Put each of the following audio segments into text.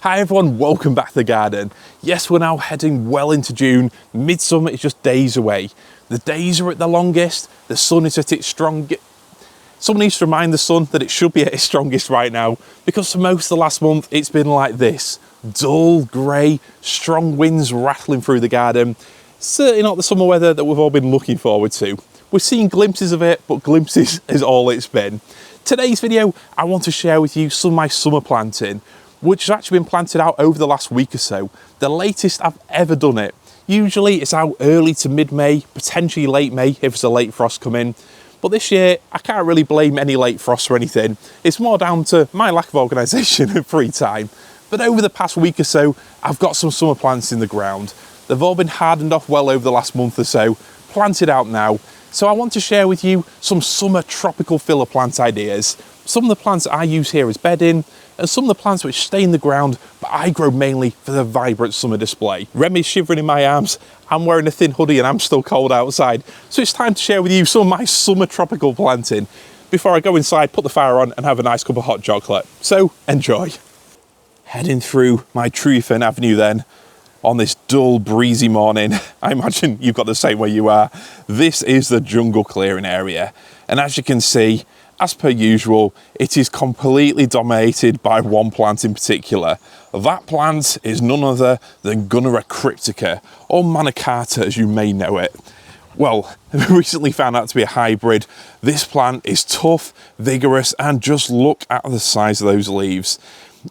Hi everyone, welcome back to the garden. Yes, we're now heading well into June. Midsummer is just days away. The days are at the longest, the sun is at its strongest. Someone needs to remind the sun that it should be at its strongest right now, because for most of the last month it's been like this. Dull, grey, strong winds rattling through the garden. Certainly not the summer weather that we've all been looking forward to. We're seeing glimpses of it, but glimpses is all it's been. Today's video, I want to share with you some of my summer planting, which has actually been planted out over the last week or so. The latest I've ever done it. Usually it's out early to mid-May, potentially late May if it's a late frost coming. But this year, I can't really blame any late frost or anything. It's more down to my lack of organisation and free time. But over the past week or so, I've got some summer plants in the ground. They've all been hardened off well over the last month or so, planted out now. So I want to share with you some summer tropical filler plant ideas. Some of the plants I use here as bedding, and some of the plants which stay in the ground, but I grow mainly for the vibrant summer display. Remy's shivering in my arms, I'm wearing a thin hoodie and I'm still cold outside. So it's time to share with you some of my summer tropical planting before I go inside, put the fire on and have a nice cup of hot chocolate. So enjoy. Heading through my tree fern avenue then, on this dull, breezy morning. I imagine you've got the same where you are. This is the jungle clearing area. And as you can see, as per usual, it is completely dominated by one plant in particular. That plant is none other than Gunnera cryptica, or manicata as you may know it. Well, we recently found out to be a hybrid. This plant is tough, vigorous, and just look at the size of those leaves.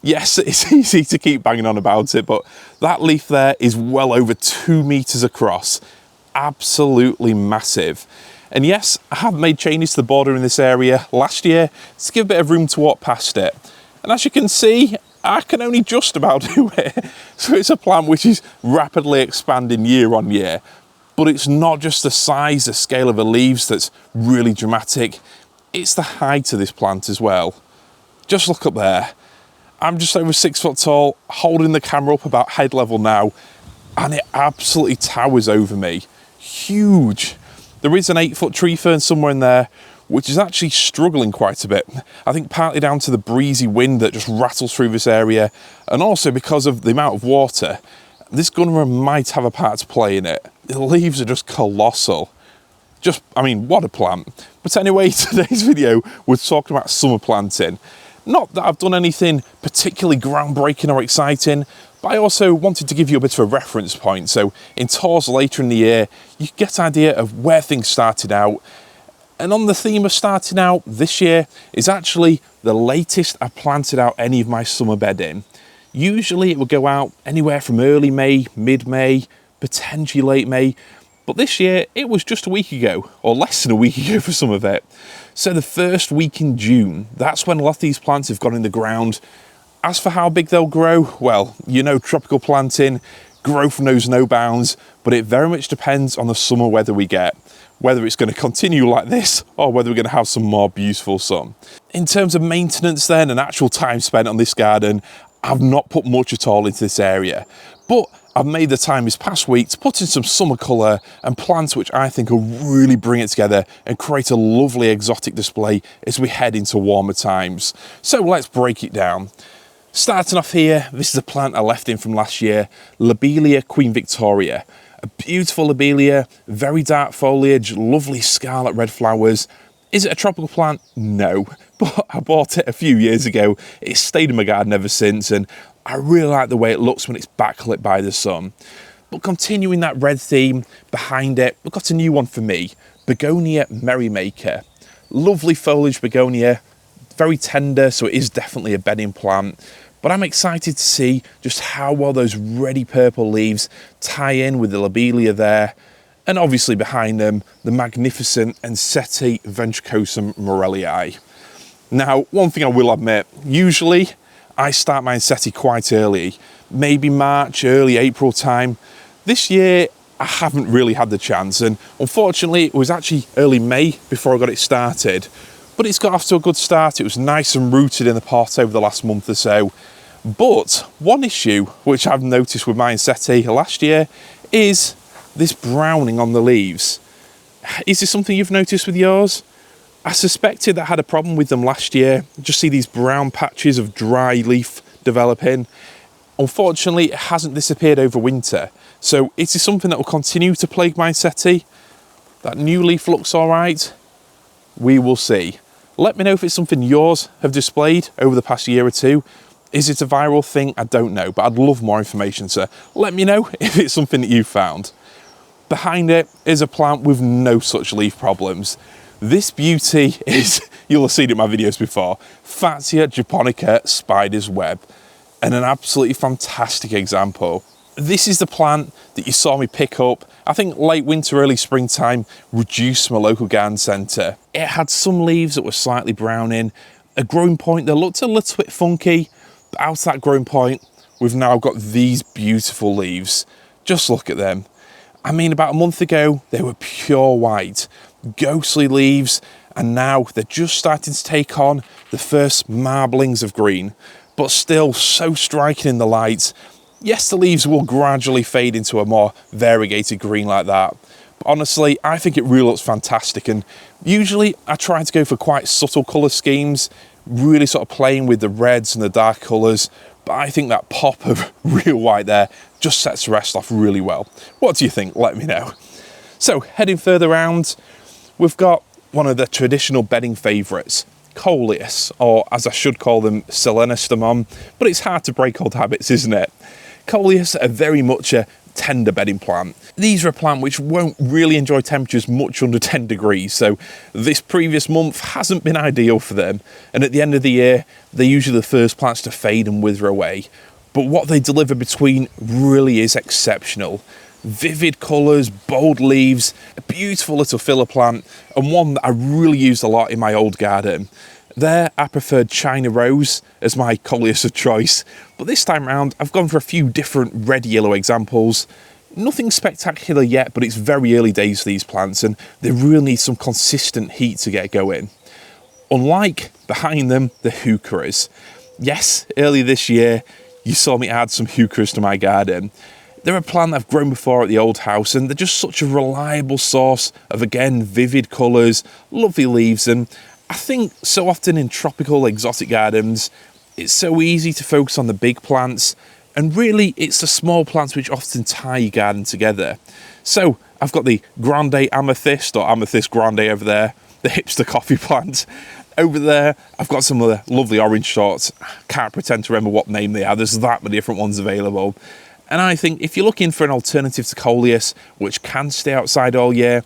Yes, it's easy to keep banging on about it, but that leaf there is well over 2 meters across. Absolutely massive. And yes, I have made changes to the border in this area last year to give a bit of room to walk past it. And as you can see, I can only just about do it. So it's a plant which is rapidly expanding year on year. But it's not just the size, the scale of the leaves that's really dramatic. It's the height of this plant as well. Just look up there. I'm just over 6 foot tall, holding the camera up about head level now, and it absolutely towers over me. Huge. There is an 8-foot tree fern somewhere in there, which is actually struggling quite a bit. I think partly down to the breezy wind that just rattles through this area, and also because of the amount of water. This Gunnera might have a part to play in it. The leaves are just colossal. I mean, what a plant. But anyway, today's video, we're talking about summer planting. Not that I've done anything particularly groundbreaking or exciting, but I also wanted to give you a bit of a reference point. So in tours later in the year, you get an idea of where things started out. And on the theme of starting out, this year is actually the latest I've planted out any of my summer bedding. Usually it would go out anywhere from early May, mid-May, potentially late May. But this year, it was just a week ago, or less than a week ago for some of it. So the first week in June, that's when a lot of these plants have gone in the ground. As for how big they'll grow, well, you know, tropical planting, growth knows no bounds, but it very much depends on the summer weather we get. Whether it's going to continue like this, or whether we're going to have some more beautiful sun. In terms of maintenance then, and actual time spent on this garden, I've not put much at all into this area. But I've made the time this past week to put in some summer colour and plants which I think will really bring it together and create a lovely exotic display as we head into warmer times. So let's break it down. Starting off here, this is a plant I left in from last year, Lobelia Queen Victoria. A beautiful lobelia, very dark foliage, lovely scarlet red flowers. Is it a tropical plant? No, but I bought it a few years ago. It's stayed in my garden ever since, and I really like the way it looks when it's backlit by the sun. But continuing that red theme behind it, we've got a new one for me, Begonia Merrymaker. Lovely foliage begonia, very tender, so it is definitely a bedding plant. But I'm excited to see just how well those reddy purple leaves tie in with the lobelia there. And obviously behind them, the magnificent Ensete ventricosum Maurelii. Now, one thing I will admit, usually I start my Ensete quite early, maybe March, early April time. This year, I haven't really had the chance, and unfortunately, it was actually early May before I got it started. But it's got off to a good start. It was nice and rooted in the pot over the last month or so. But one issue which I've noticed with my Ensete last year is this browning on the leaves. Is this something you've noticed with yours? I suspected that I had a problem with them last year. Just see these brown patches of dry leaf developing. Unfortunately, it hasn't disappeared over winter, so it is something that will continue to plague my Ensete. That new leaf looks all right. We will see. Let me know if it's something yours have displayed over the past year or two. Is it a viral thing? I don't know, but I'd love more information, so let me know if it's something that you found. Behind it is a plant with no such leaf problems. This beauty is, you'll have seen it in my videos before, Fatsia japonica spider's web, and an absolutely fantastic example. This is the plant that you saw me pick up, I think late winter, early springtime, reduced from a local garden centre. It had some leaves that were slightly browning, a growing point that looked a little bit funky, but out of that growing point, we've now got these beautiful leaves. Just look at them. I mean, about a month ago, they were pure white, ghostly leaves, and now they're just starting to take on the first marblings of green, but still so striking in the light. Yes, the leaves will gradually fade into a more variegated green like that, but honestly, I think it really looks fantastic, and usually I try to go for quite subtle colour schemes, really sort of playing with the reds and the dark colours, but I think that pop of real white there just sets the rest off really well. What do you think? Let me know. So, heading further round, we've got one of the traditional bedding favourites, Coleus, or as I should call them, Selenistemon, but it's hard to break old habits, isn't it? Coleus are very much a tender bedding plant. These are a plant which won't really enjoy temperatures much under 10 degrees, so this previous month hasn't been ideal for them, and at the end of the year, they're usually the first plants to fade and wither away. But what they deliver between really is exceptional. Vivid colours, bold leaves, a beautiful little filler plant, and one that I really used a lot in my old garden. There, I preferred China Rose as my Coleus of choice, but this time round, I've gone for a few different red-yellow examples. Nothing spectacular yet, but it's very early days for these plants, and they really need some consistent heat to get going. Unlike behind them, the Heucheras. Yes, earlier this year, you saw me add some Heucheras to my garden. They're a plant I've grown before at the old house, and they're just such a reliable source of, again, vivid colours, lovely leaves, and I think so often in tropical exotic gardens, it's so easy to focus on the big plants, and really it's the small plants which often tie your garden together. So I've got the grande amethyst, or amethyst grande over there, the hipster coffee plant. Over there, I've got some other lovely orange sorts. Can't pretend to remember what name they are, there's that many different ones available. And I think if you're looking for an alternative to Coleus, which can stay outside all year,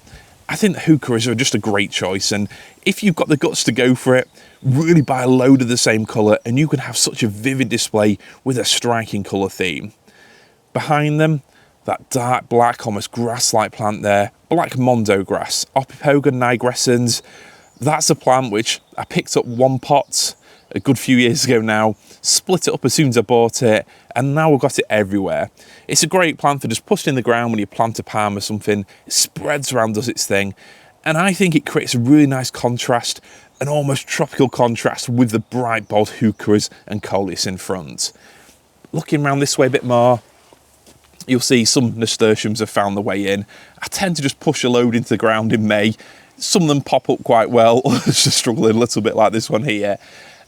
I think the Heucheras are just a great choice, and if you've got the guts to go for it, really buy a load of the same colour and you can have such a vivid display with a striking colour theme. Behind them, that dark black, almost grass-like plant there, black mondo grass, Opipoga nigrescens. That's a plant which I picked up one pot a good few years ago now, split it up as soon as I bought it, and now we've got it everywhere. It's a great plant for just putting in the ground when you plant a palm or something. It spreads around, does its thing, and I think it creates a really nice contrast, an almost tropical contrast with the bright bold Heucheras and Coleus in front. Looking around this way a bit more, you'll see some nasturtiums have found their way in. I tend to just push a load into the ground in May. Some of them pop up quite well, just struggling a little bit like this one here.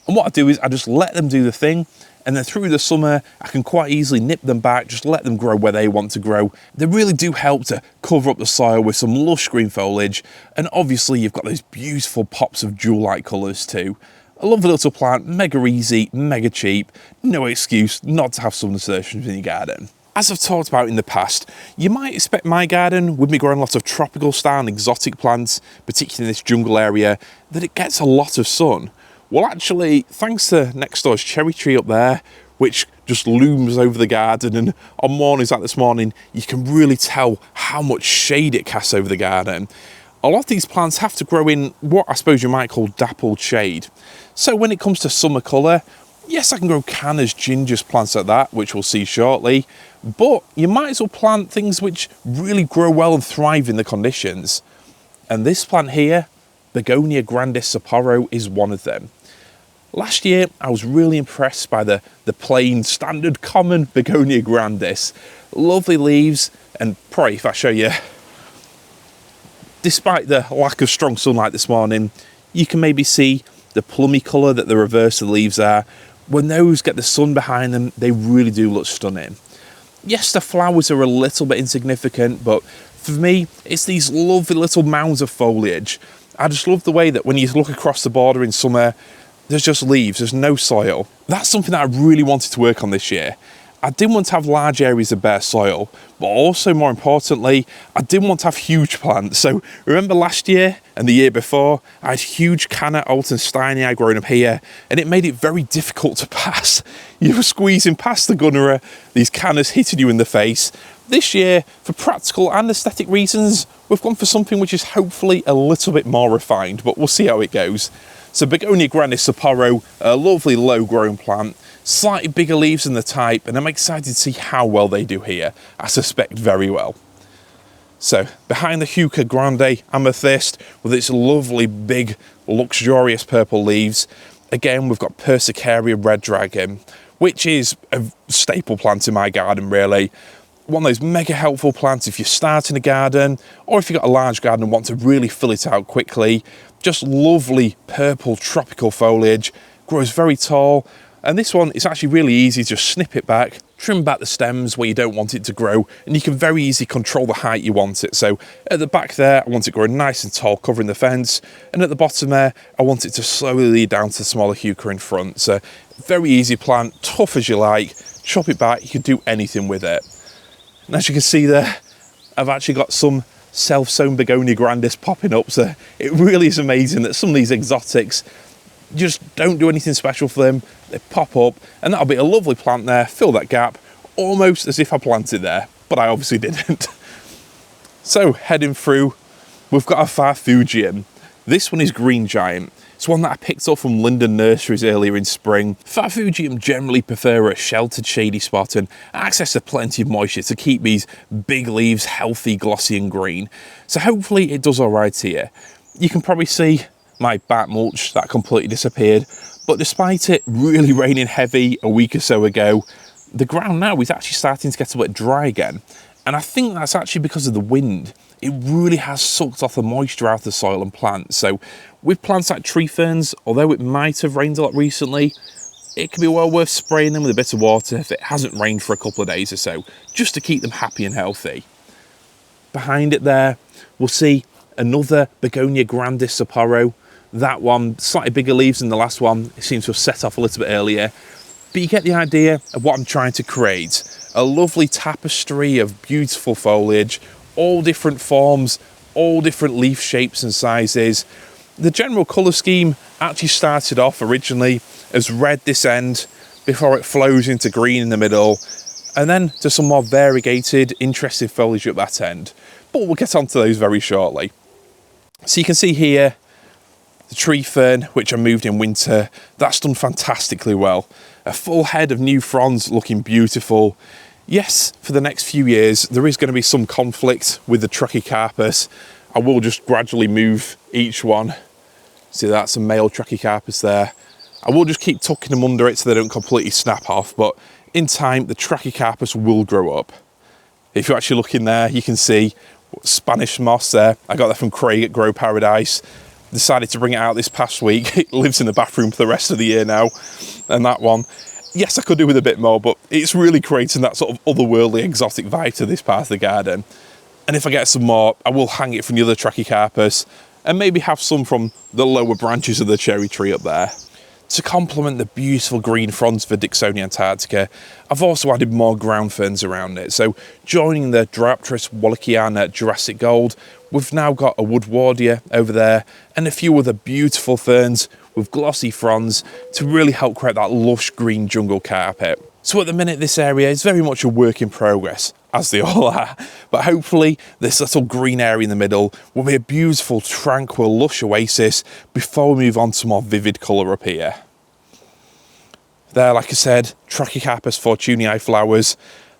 And what I do is I just let them do the thing, and then through the summer, I can quite easily nip them back, just let them grow where they want to grow. They really do help to cover up the soil with some lush green foliage, and obviously you've got those beautiful pops of jewel-like colours too. A lovely little plant, mega easy, mega cheap, no excuse not to have some nasturtiums in your garden. As I've talked about in the past, you might expect my garden, with me growing lots of tropical style and exotic plants, particularly in this jungle area, that it gets a lot of sun. Well, actually, thanks to next door's cherry tree up there, which just looms over the garden, and on mornings like this morning, you can really tell how much shade it casts over the garden. A lot of these plants have to grow in what I suppose you might call dappled shade. So when it comes to summer colour, yes, I can grow cannas, gingers, plants like that, which we'll see shortly, but you might as well plant things which really grow well and thrive in the conditions. And this plant here, Begonia grandis Sapporo, is one of them. Last year, I was really impressed by the plain, standard, common Begonia grandis. Lovely leaves, and probably if I show you, despite the lack of strong sunlight this morning, you can maybe see the plummy colour that the reverse of the leaves are, when those get the sun behind them, they really do look stunning. Yes, the flowers are a little bit insignificant, but for me, it's these lovely little mounds of foliage. I just love the way that when you look across the border in summer, there's just leaves, there's no soil. That's something that I really wanted to work on this year. I didn't want to have large areas of bare soil, but also more importantly, I didn't want to have huge plants. So remember last year and the year before, I had huge Canna Altensteinii growing up here, and it made it very difficult to pass. You were squeezing past the Gunnera, these Cannas hitting you in the face. This year, for practical and aesthetic reasons, we've gone for something which is hopefully a little bit more refined, but we'll see how it goes. So Begonia grandis Sapporo, a lovely low-grown plant, slightly bigger leaves than the type, and I'm excited to see how well they do here. I suspect very well. So behind the Heuchera grande amethyst with its lovely big luxurious purple leaves, again we've got Persicaria red dragon, which is a staple plant in my garden really. One of those mega helpful plants if you're starting a garden, or if you've got a large garden and want to really fill it out quickly. Just lovely purple tropical foliage, grows very tall. And this one, it's actually really easy to just snip it back, trim back the stems where you don't want it to grow, and you can very easily control the height you want it. So at the back there, I want it growing nice and tall, covering the fence. And at the bottom there, I want it to slowly lead down to the smaller Heuchera in front. So very easy plant, tough as you like, chop it back, you can do anything with it. And as you can see there, I've actually got some self-sown Begonia grandis popping up. So it really is amazing that some of these exotics just don't do anything special for them. They pop up, and that'll be a lovely plant there, fill that gap, almost as if I planted there, but I obviously didn't. So heading through, we've got a Farfugium. This one is green giant. It's one that I picked up from Linden Nurseries earlier in spring. Farfugium generally prefer a sheltered shady spot and access to plenty of moisture to keep these big leaves healthy, glossy and green. So hopefully it does all right here. You can probably see my back mulch that completely disappeared, but despite it really raining heavy a week or so ago, the ground now is actually starting to get a bit dry again. And I think that's actually because of the wind. It really has sucked off the moisture out of the soil and plants. So with plants like tree ferns, although it might have rained a lot recently, it can be well worth spraying them with a bit of water if it hasn't rained for a couple of days or so, just to keep them happy and healthy. Behind it there, we'll see another Begonia grandis Sapporo. That one, slightly bigger leaves than the last one. It seems to have set off a little bit earlier. But you get the idea of what I'm trying to create. A lovely tapestry of beautiful foliage, all different forms, all different leaf shapes and sizes. The general colour scheme actually started off originally as red this end, before it flows into green in the middle, and then to some more variegated, interesting foliage at that end. But we'll get onto those very shortly. So you can see here, the tree fern, which I moved in winter, that's done fantastically well. A full head of new fronds looking beautiful. Yes, for the next few years, there is going to be some conflict with the Trachycarpus. I will just gradually move each one. See, that's a male Trachycarpus there. I will just keep tucking them under it so they don't completely snap off, but in time, the Trachycarpus will grow up. If you actually look in there, you can see Spanish moss there. I got that from Craig at Grow Paradise. Decided to bring it out this past week. It lives in the bathroom for the rest of the year now. And that one, yes, I could do with a bit more, but it's really creating that sort of otherworldly exotic vibe to this part of the garden. And if I get some more, I will hang it from the other Trachycarpus and maybe have some from the lower branches of the cherry tree up there. To complement the beautiful green fronds for Dicksonia antarctica, I've also added more ground ferns around it. So joining the Diopteris wallaceiana Jurassic Gold, we've now got a woodwardia over there and a few other beautiful ferns with glossy fronds to really help create that lush green jungle carpet. So at the minute, this area is very much a work in progress, as they all are, but hopefully this little green area in the middle will be a beautiful, tranquil, lush oasis before we move on to more vivid colour up here. There, like I said, Trachycarpus fortunei flowers.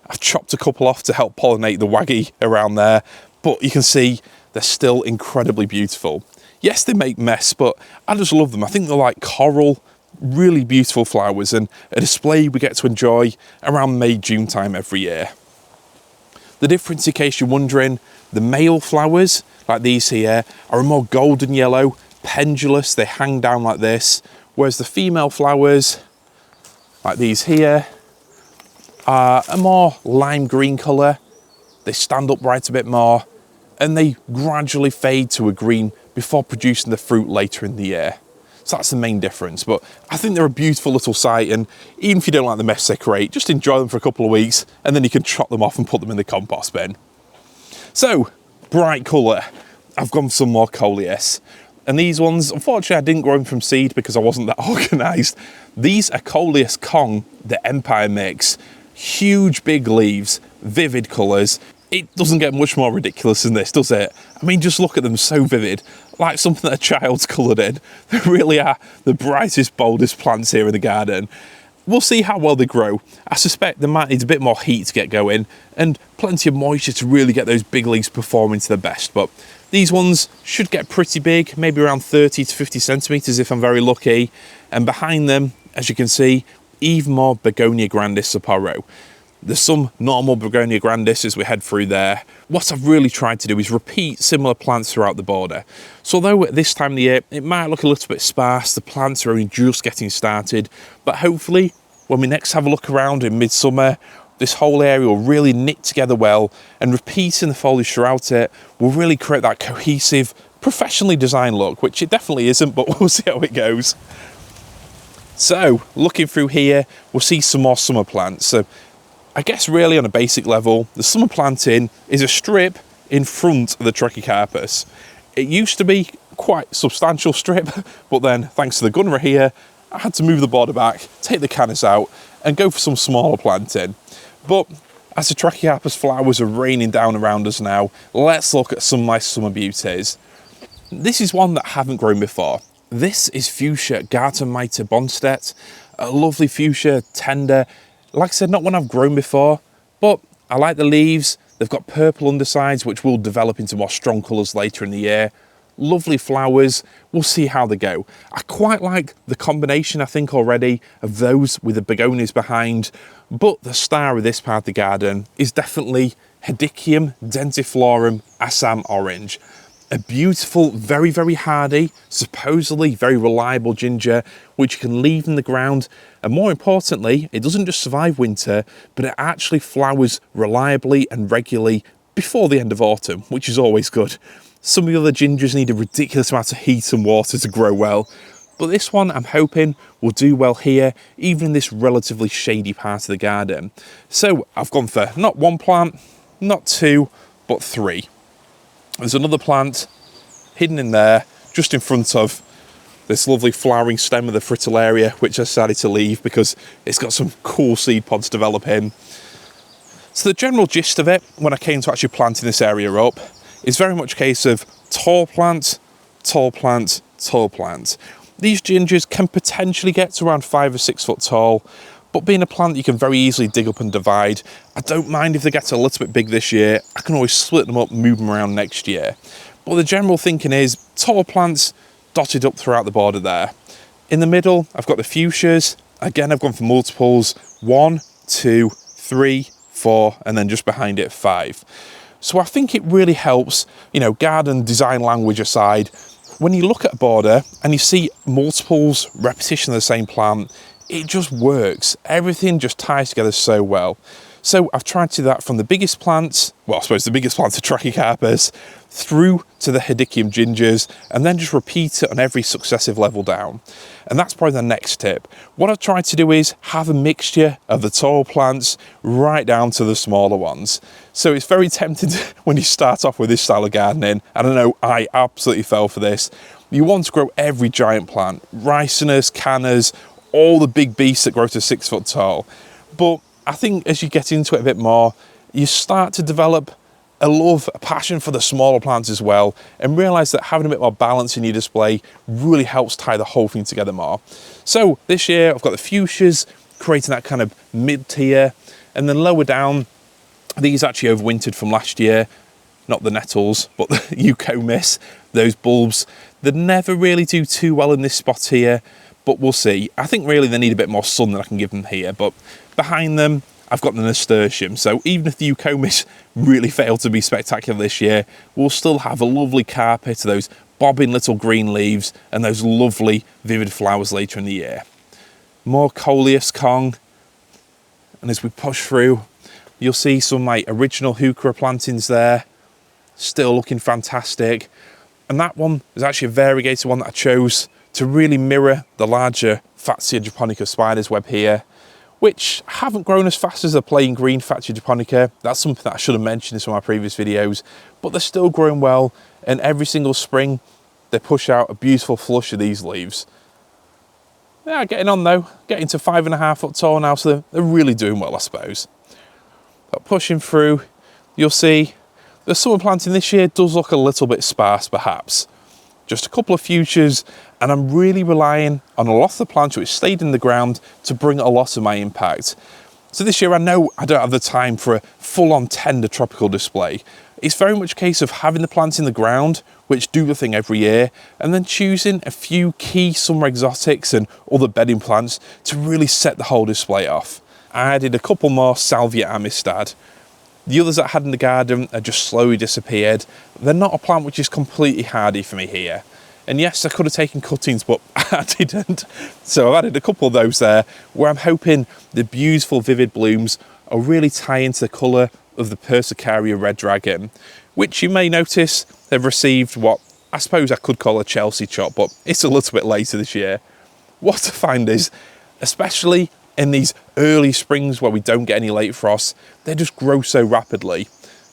I've chopped a couple off to help pollinate the waggy around there, but you can see they're still incredibly beautiful. Yes, they make mess, but I just love them. I think they're like coral, really beautiful flowers, and a display we get to enjoy around May, June time every year. The difference, in case you're wondering, the male flowers, like these here, are a more golden yellow, pendulous, they hang down like this, whereas the female flowers, like these here, are a more lime green colour. They stand upright a bit more, and they gradually fade to a green before producing the fruit later in the year. So that's the main difference, but I think they're a beautiful little sight, and even if you don't like the mess they create, just enjoy them for a couple of weeks, and then you can chop them off and put them in the compost bin. So, bright colour, I've gone for some more Coleus. And these ones, unfortunately I didn't grow them from seed because I wasn't that organised. These are Coleus Kong, the Empire mix. Huge big leaves, vivid colours. It doesn't get much more ridiculous than this, does it? I mean, just look at them, so vivid, like something that a child's coloured in. They really are the brightest, boldest plants here in the garden. We'll see how well they grow. I suspect they might need a bit more heat to get going and plenty of moisture to really get those big leaves performing to their best. But these ones should get pretty big, maybe around 30 to 50 centimetres if I'm very lucky. And behind them, as you can see, even more Begonia grandis Sapporo. There's some normal Begonia grandis as we head through there. What I've really tried to do is repeat similar plants throughout the border. So although at this time of the year it might look a little bit sparse, the plants are only just getting started, but hopefully when we next have a look around in midsummer, this whole area will really knit together well, and repeating the foliage throughout it will really create that cohesive, professionally designed look, which it definitely isn't, but we'll see how it goes. So looking through here, we'll see some more summer plants. So I guess really on a basic level, the summer planting is a strip in front of the Trachycarpus. It used to be quite a substantial strip, but then thanks to the Gunnera here, I had to move the border back, take the cannas out and go for some smaller planting. But as the Trachycarpus flowers are raining down around us now, let's look at some nice summer beauties. This is one that I haven't grown before. This is Fuchsia Gargantuan Bonstedt, a lovely fuchsia, tender. Like I said, not one I've grown before, but I like the leaves. They've got purple undersides, which will develop into more strong colours later in the year. Lovely flowers. We'll see how they go. I quite like the combination, I think, already of those with the begonias behind, but the star of this part of the garden is definitely Hedychium, densiflorum, Assam Orange. A beautiful, very, very hardy, supposedly very reliable ginger, which you can leave in the ground. And more importantly, it doesn't just survive winter, but it actually flowers reliably and regularly before the end of autumn, which is always good. Some of the other gingers need a ridiculous amount of heat and water to grow well, but this one I'm hoping will do well here, even in this relatively shady part of the garden. So I've gone for not one plant, not two, but three. There's another plant hidden in there, just in front of this lovely flowering stem of the fritillaria, which I decided to leave because it's got some cool seed pods developing. So the general gist of it, when I came to actually planting this area up, is very much a case of tall plant, tall plant, tall plant. These gingers can potentially get to around 5 or 6 foot tall, but being a plant you can very easily dig up and divide. I don't mind if they get a little bit big this year. I can always split them up, move them around next year. But the general thinking is tall plants dotted up throughout the border there. In the middle, I've got the fuchsias. Again, I've gone for multiples. 1, 2, 3, 4, and then just behind it, 5. So I think it really helps, you know, garden design language aside, when you look at a border and you see multiples, repetition of the same plant, it just works. Everything just ties together so well. So I've tried to do that from the biggest plants, well, I suppose the biggest plant, the Trachycarpus, through to the Hedychium gingers, and then just repeat it on every successive level down. And that's probably the next tip. What I've tried to do is have a mixture of the tall plants right down to the smaller ones. So it's very tempting when you start off with this style of gardening, and I know I absolutely fell for this. You want to grow every giant plant, ricinus, cannas, all the big beasts that grow to 6 foot tall. But I think as you get into it a bit more, you start to develop a love, a passion for the smaller plants as well, and realise that having a bit more balance in your display really helps tie the whole thing together more. So this year I've got the fuchsias creating that kind of mid-tier, and then lower down, these actually overwintered from last year, not the nettles, but the eucomis, those bulbs. They never really do too well in this spot here, but we'll see. I think really they need a bit more sun than I can give them here, but behind them, I've got the Nasturtium. So even if the eucomis really failed to be spectacular this year, we'll still have a lovely carpet of those bobbing little green leaves and those lovely vivid flowers later in the year. More Coleus Kong, And as we push through, you'll see some like original Heuchera plantings there, still looking fantastic. And that one is actually a variegated one that I chose to really mirror the larger Fatsia japonica spider's web here, which haven't grown as fast as the plain green Fatsia japonica. That's something that I should have mentioned in some of my previous videos, but they're still growing well, and every single spring they push out a beautiful flush of these leaves. They are getting on though, getting to 5.5 foot tall now, so they're really doing well, I suppose. But pushing through, you'll see the summer planting this year does look a little bit sparse perhaps. Just a couple of futures, and I'm really relying on a lot of the plants which stayed in the ground to bring a lot of my impact. So this year I know I don't have the time for a full-on tender tropical display. It's very much a case of having the plants in the ground, which do the thing every year, and then choosing a few key summer exotics and other bedding plants to really set the whole display off. I added a couple more Salvia Amistad. The others that I had in the garden have just slowly disappeared. They're not a plant which is completely hardy for me here. And yes, I could have taken cuttings, but I didn't. So I've added a couple of those there, where I'm hoping the beautiful vivid blooms will really tie into the colour of the Persicaria red dragon, which you may notice have received what I suppose I could call a Chelsea chop, but it's a little bit later this year. What I find is, especially in these early springs where we don't get any late frosts, they just grow so rapidly.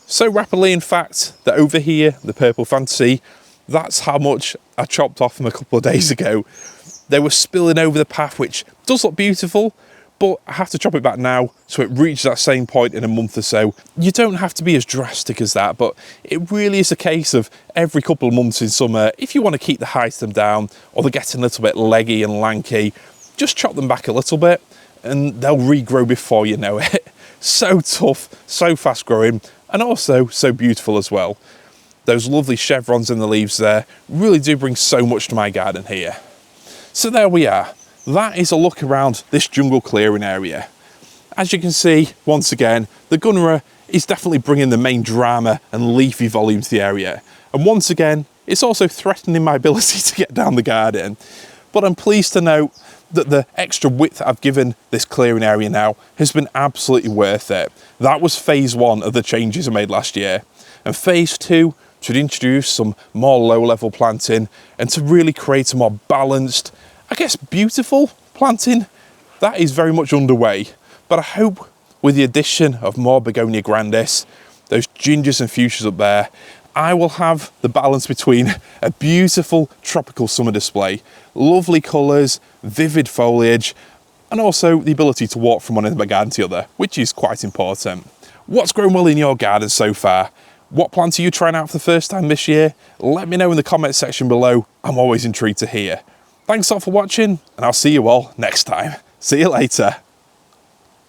So rapidly, in fact, that over here, the purple fantasy, that's how much I chopped off them a couple of days ago. They were spilling over the path, which does look beautiful, but I have to chop it back now so it reaches that same point in a month or so. You don't have to be as drastic as that, but it really is a case of every couple of months in summer, if you want to keep the height of them down or they're getting a little bit leggy and lanky, just chop them back a little bit and they'll regrow before you know it. So tough, so fast growing, and also so beautiful as well. Those lovely chevrons in the leaves there really do bring so much to my garden here. So there we are. That is a look around this jungle clearing area. As you can see, once again, the Gunnera is definitely bringing the main drama and leafy volume to the area. And once again, it's also threatening my ability to get down the garden. But I'm pleased to note that the extra width I've given this clearing area now has been absolutely worth it. That was phase 1 of the changes I made last year. And phase 2 should introduce some more low-level planting and to really create a more balanced, I guess beautiful planting. That is very much underway. But I hope with the addition of more Begonia grandis, those gingers and fuchsias up there, I will have the balance between a beautiful tropical summer display, lovely colours, vivid foliage, and also the ability to walk from one end of my garden to the other, which is quite important. What's grown well in your garden so far? What plants are you trying out for the first time this year? Let me know in the comment section below. I'm always intrigued to hear. Thanks all for watching, and I'll see you all next time. See you later.